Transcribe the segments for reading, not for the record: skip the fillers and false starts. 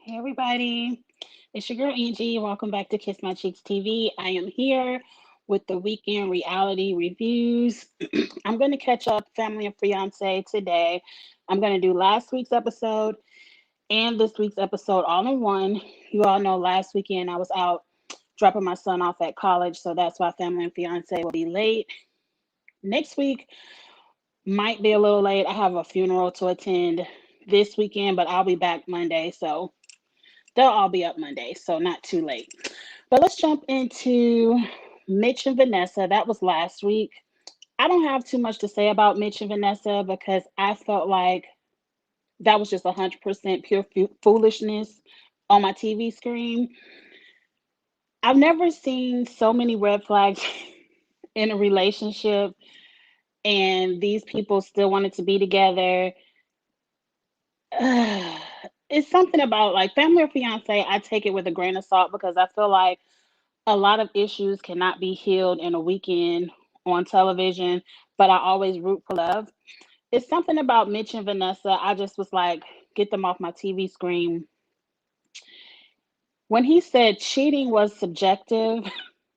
Hey everybody, it's your girl Angie. Welcome back to Kiss My Cheeks TV. I am here with the weekend reality reviews. I'm going to catch up Family and Fiancé today. I'm going to do last week's episode and this week's episode all in one. You all know last weekend I was out dropping my son off at college, so that's why Family and Fiancé will be late. Next week might be a little late. I have a funeral to attend this weekend, but I'll be back Monday, so they'll all be up Monday, so not too late. But let's jump into Mitch and Vanessa. That was last week. I don't have too much to say about Mitch and Vanessa because I felt like that was just 100% pure foolishness on my TV screen. I've never seen so many red flags in a relationship, and these people still wanted to be together. It's something about like Family or Fiance, I take it with a grain of salt because I feel like a lot of issues cannot be healed in a weekend on television, but I always root for love. It's something about Mitch and Vanessa. I just was like, get them off my TV screen. When he said cheating was subjective,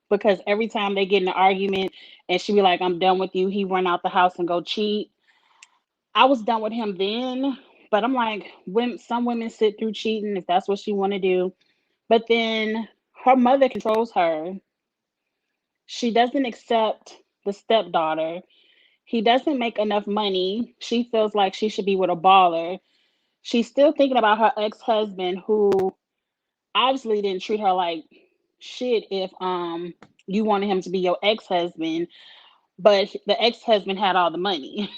because every time they get in an argument and she be like, I'm done with you, he run out the house and go cheat. I was done with him then, but I'm like, when some women sit through cheating if that's what she want to do. But then her mother controls her. She doesn't accept the stepdaughter. He doesn't make enough money. She feels like she should be with a baller. She's still thinking about her ex-husband who obviously didn't treat her like shit if you wanted him to be your ex-husband, but the ex-husband had all the money.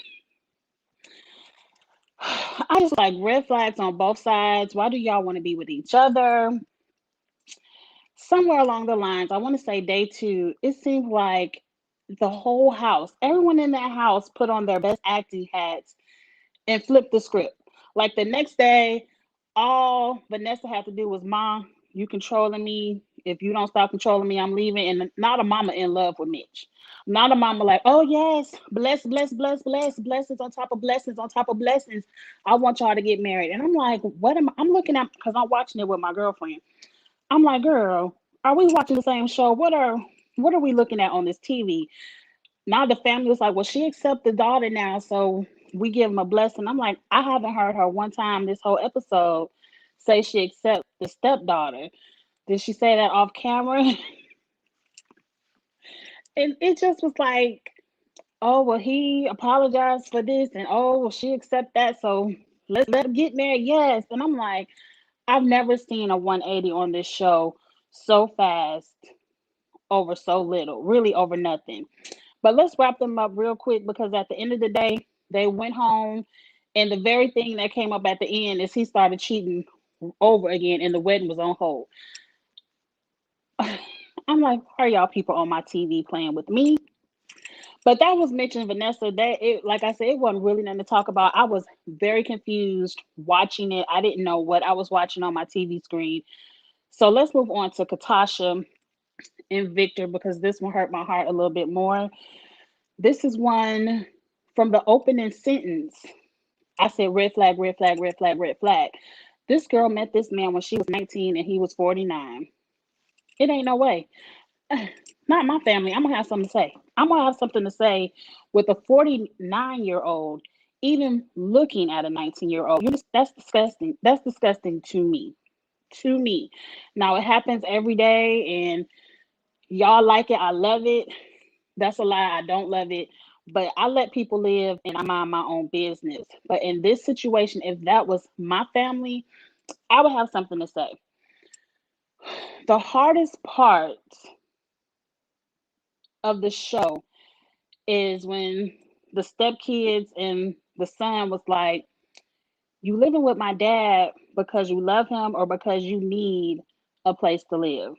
I just like red flags on both sides. Why do y'all want to be with each other? Somewhere along the lines, I want to say day two, it seemed like the whole house, everyone in that house put on their best acting hats and flipped the script. Like the next day, all Vanessa had to do was, Mom, you controlling me. If you don't stop controlling me, I'm leaving. And not a mama in love with Mitch. Not a mama like, oh yes, blessings on top of blessings on top of blessings. I want y'all to get married. And I'm like, what am I? I'm looking at because I'm watching it with my girlfriend. I'm like, girl, are we watching the same show? What are we looking at on this TV? Now the family was like, well, she accepts the daughter now, so we give him a blessing. I'm like, I haven't heard her one time this whole episode say she accepts the stepdaughter. Did she say that off camera? And it just was like, oh well, he apologized for this, and oh well, she accept that, so let's let him get married. Yes. And I'm like, I've never seen a 180 on this show so fast over so little, really over nothing. But let's wrap them up real quick because at the end of the day, they went home, and the very thing that came up at the end is he started cheating over again, and the wedding was on hold. I'm like, why are y'all people on my TV playing with me? But that was Mitch and Vanessa. That it, like I said, it wasn't really nothing to talk about. I was very confused watching it. I didn't know what I was watching on my TV screen. So let's move on to Katasha and Victor because this one hurt my heart a little bit more. This is one from the opening sentence. I said red flag, red flag, red flag, red flag. This girl met this man when she was 19 and he was 49. It ain't no way. Not my family. I'm gonna have something to say. I'm gonna have something to say with a 49-year-old, even looking at a 19-year-old. You just that's disgusting. That's disgusting to me. To me. Now it happens every day and y'all like it. I love it. That's a lie. I don't love it. But I let people live and I mind my own business. But in this situation, if that was my family, I would have something to say. The hardest part of the show is when the stepkids and the son was like, you living with my dad because you love him or because you need a place to live.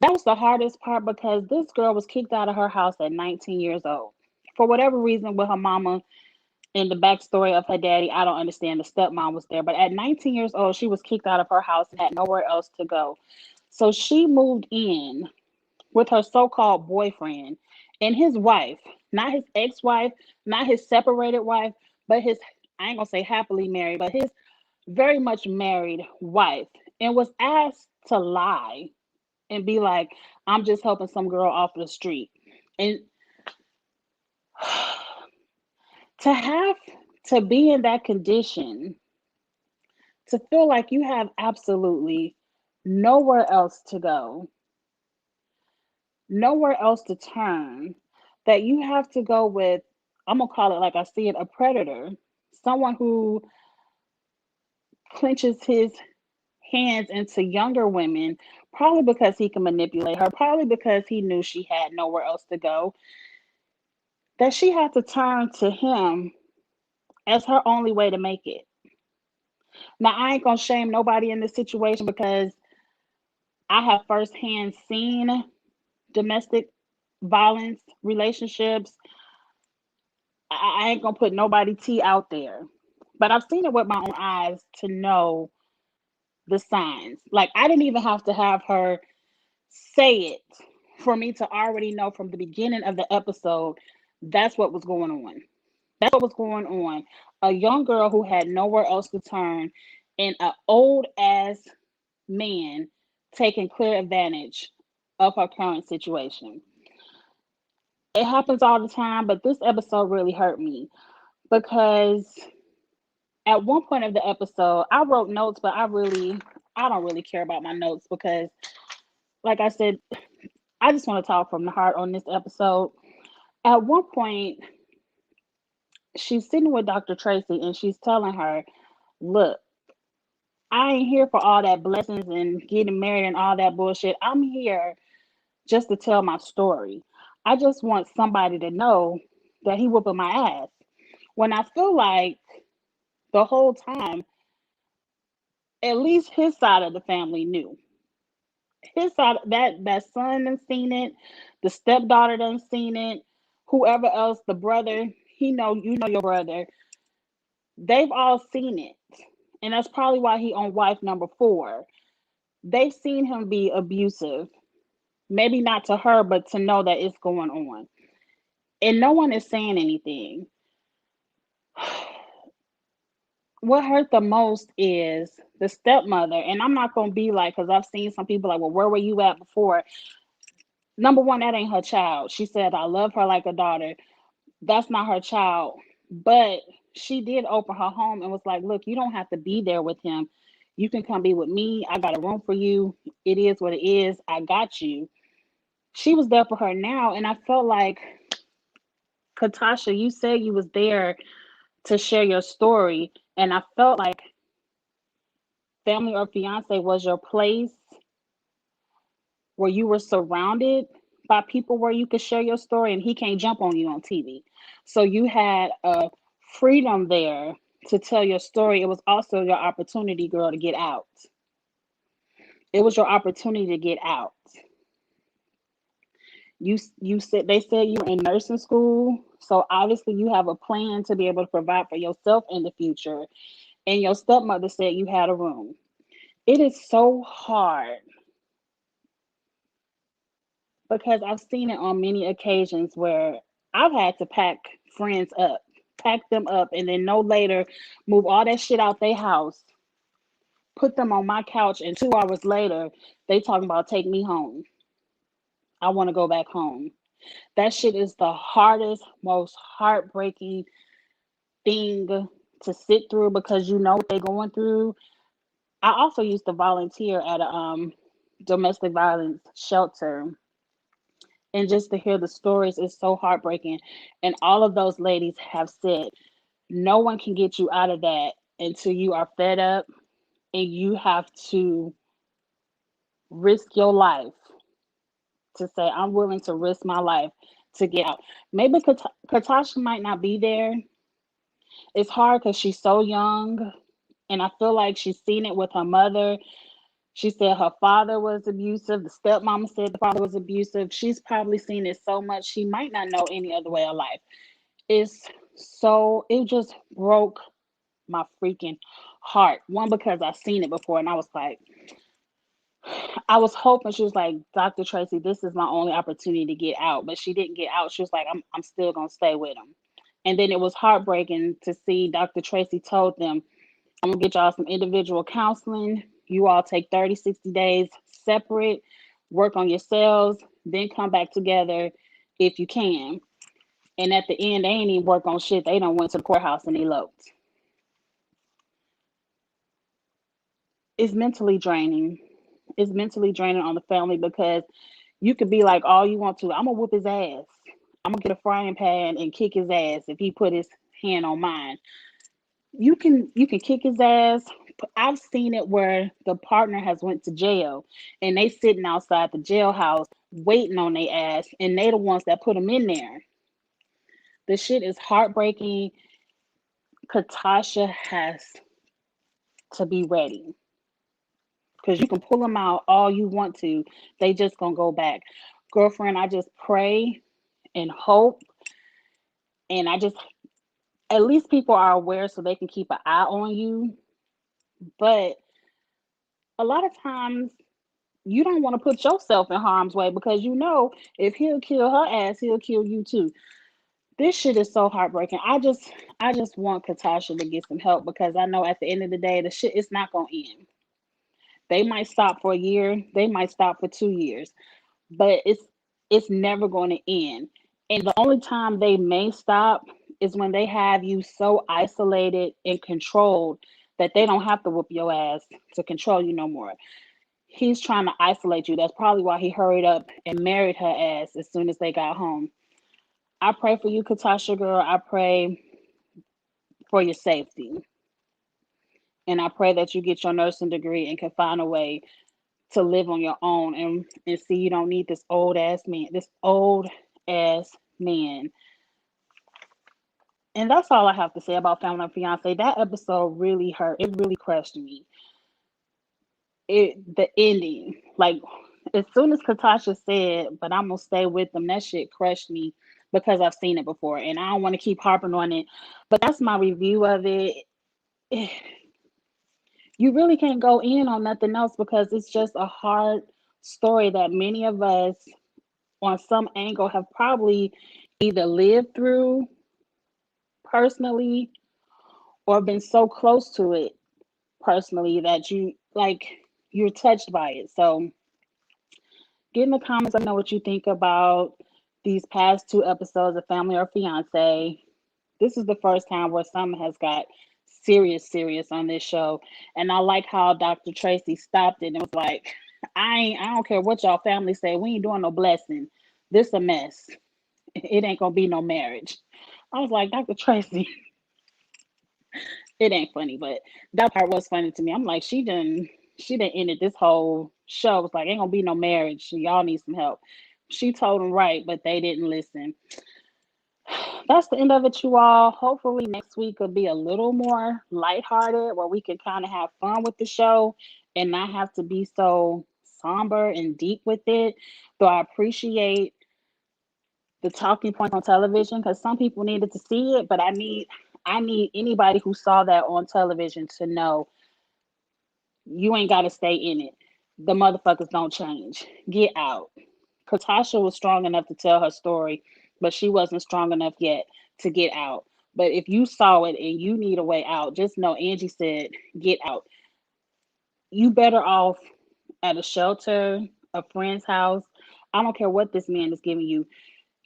That was the hardest part because this girl was kicked out of her house at 19 years old. For whatever reason, with her mama and the backstory of her daddy, I don't understand. The stepmom was there. But at 19 years old, she was kicked out of her house and had nowhere else to go. So she moved in with her so-called boyfriend and his wife, not his ex-wife, not his separated wife, but his, I ain't gonna say happily married, but his very much married wife. and was asked to lie and be like, I'm just helping some girl off the street. And to have to be in that condition, to feel like you have absolutely nowhere else to go, nowhere else to turn, that you have to go with, I'm going to call it like I see it, a predator, someone who clenches his hands into younger women, probably because he can manipulate her, probably because he knew she had nowhere else to go, that she had to turn to him as her only way to make it. Now, I ain't gonna shame nobody in this situation because I have firsthand seen domestic violence relationships. I ain't gonna put nobody tea out there, but I've seen it with my own eyes to know the signs. Like, I didn't even have to have her say it for me to already know from the beginning of the episode that's what was going on. That's what was going on. A young girl who had nowhere else to turn, and an old ass man taking clear advantage of her current situation. It happens all the time, but this episode really hurt me because at one point of the episode, I wrote notes, but I don't really care about my notes because, like I said, I just want to talk from the heart on this episode. At one point, she's sitting with Dr. Tracy and she's telling her, look, I ain't here for all that blessings and getting married and all that bullshit. I'm here just to tell my story. I just want somebody to know that he whooping my ass. When I feel like the whole time, at least his side of the family knew. His side, that son done seen it, the stepdaughter done seen it, whoever else, the brother, he know you know your brother. They've all seen it. And that's probably why he on wife number 4. They've seen him be abusive. Maybe not to her, but to know that it's going on. And no one is saying anything. What hurt the most is the stepmother. And I'm not going to be like, because I've seen some people like, well, where were you at before? Number one, that ain't her child. She said, I love her like a daughter. That's not her child. But she did open her home and was like, look, you don't have to be there with him. You can come be with me. I got a room for you. It is what it is. I got you. She was there for her now. And I felt like, Katasha, you said you was there to share your story. And I felt like Family or Fiancé was your place where you were surrounded by people where you could share your story and he can't jump on you on TV. So you had a freedom there to tell your story. It was also your opportunity, girl, to get out. It was your opportunity to get out. You said they said you were in nursing school, so obviously you have a plan to be able to provide for yourself in the future. And your stepmother said you had a room. It is so hard because I've seen it on many occasions where I've had to pack friends up, pack them up, and then no later move all that shit out their house, put them on my couch, and 2 hours later they talking about take me home. I want to go back home. That shit is the hardest, most heartbreaking thing to sit through because you know what they're going through. I also used to volunteer at a domestic violence shelter, and just to hear the stories is so heartbreaking. And all of those ladies have said no one can get you out of that until you are fed up and you have to risk your life to say, I'm willing to risk my life to get out. Maybe Katasha might not be there. It's hard because she's so young. And I feel like she's seen it with her mother. She said her father was abusive. The stepmama said the father was abusive. She's probably seen it so much she might not know any other way of life. It just broke my freaking heart. One, because I've seen it before and I was like, I was hoping she was like, Dr. Tracy, this is my only opportunity to get out. But she didn't get out. She was like, I'm still gonna stay with him. And then it was heartbreaking to see Dr. Tracy told them, I'm gonna get y'all some individual counseling. You all take 30, 60 days separate, work on yourselves, then come back together if you can. And at the end, they ain't even work on shit. They done went to the courthouse and eloped. It's mentally draining. It's mentally draining on the family because you could be like all you want to. I'm gonna whoop his ass. I'm gonna get a frying pan and kick his ass if he put his hand on mine. You can kick his ass. I've seen it where the partner has went to jail and they sitting outside the jailhouse waiting on their ass, and they the ones that put them in there. The shit is heartbreaking. Katasha has to be ready because you can pull them out all you want to. They just gonna go back. Girlfriend, I just pray and hope, and I just at least people are aware so they can keep an eye on you. But a lot of times you don't want to put yourself in harm's way because you know if he'll kill her ass, he'll kill you too. This shit is so heartbreaking. I just want Katasha to get some help because I know at the end of the day the shit is not gonna end. They might stop for a year, they might stop for 2 years, but it's never going to end. And the only time they may stop is when they have you so isolated and controlled that they don't have to whoop your ass to control you no more. He's trying to isolate you. That's probably why he hurried up and married her ass as soon as they got home. I pray for you, Katasha girl. I pray for your safety. And I pray that you get your nursing degree and can find a way to live on your own and see you don't need this old ass man. And that's all I have to say about Family and Fiance. That episode really hurt. It really crushed me. The ending, like as soon as Katasha said, "But I'm gonna stay with them," that shit crushed me because I've seen it before, and I don't want to keep harping on it. But that's my review of it. You really can't go in on nothing else because it's just a hard story that many of us, on some angle, have probably either lived through personally or been so close to it personally that you're touched by it. So get in the comments. Let me know what you think about these past two episodes of Family or Fiance. This is the first time where someone has got serious on this show. And I like how Dr. Tracy stopped it and was like, I don't care what y'all family say. We ain't doing no blessing. This a mess. It ain't gonna be no marriage. I was like, Dr. Tracy, it ain't funny, but that part was funny to me. I'm like, she done ended this whole show. It was like, ain't gonna be no marriage. Y'all need some help. She told them right, but they didn't listen. That's the end of it, you all. Hopefully next week will be a little more lighthearted where we can kind of have fun with the show and not have to be so somber and deep with it. Though I appreciate the talking points on television because some people needed to see it, but I need anybody who saw that on television to know you ain't got to stay in it. The motherfuckers don't change. Get out. Katasha was strong enough to tell her story, but she wasn't strong enough yet to get out. But if you saw it and you need a way out, just know Angie said, get out. You better off at a shelter, a friend's house. I don't care what this man is giving you.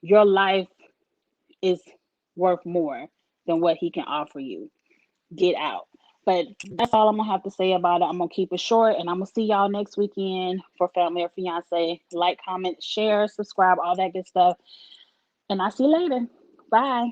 Your life is worth more than what he can offer you. Get out. But that's all I'm gonna have to say about it. I'm gonna keep it short, and I'm gonna see y'all next weekend for Family or Fiance. Like, comment, share, subscribe, all that good stuff. And I'll see you later. Bye.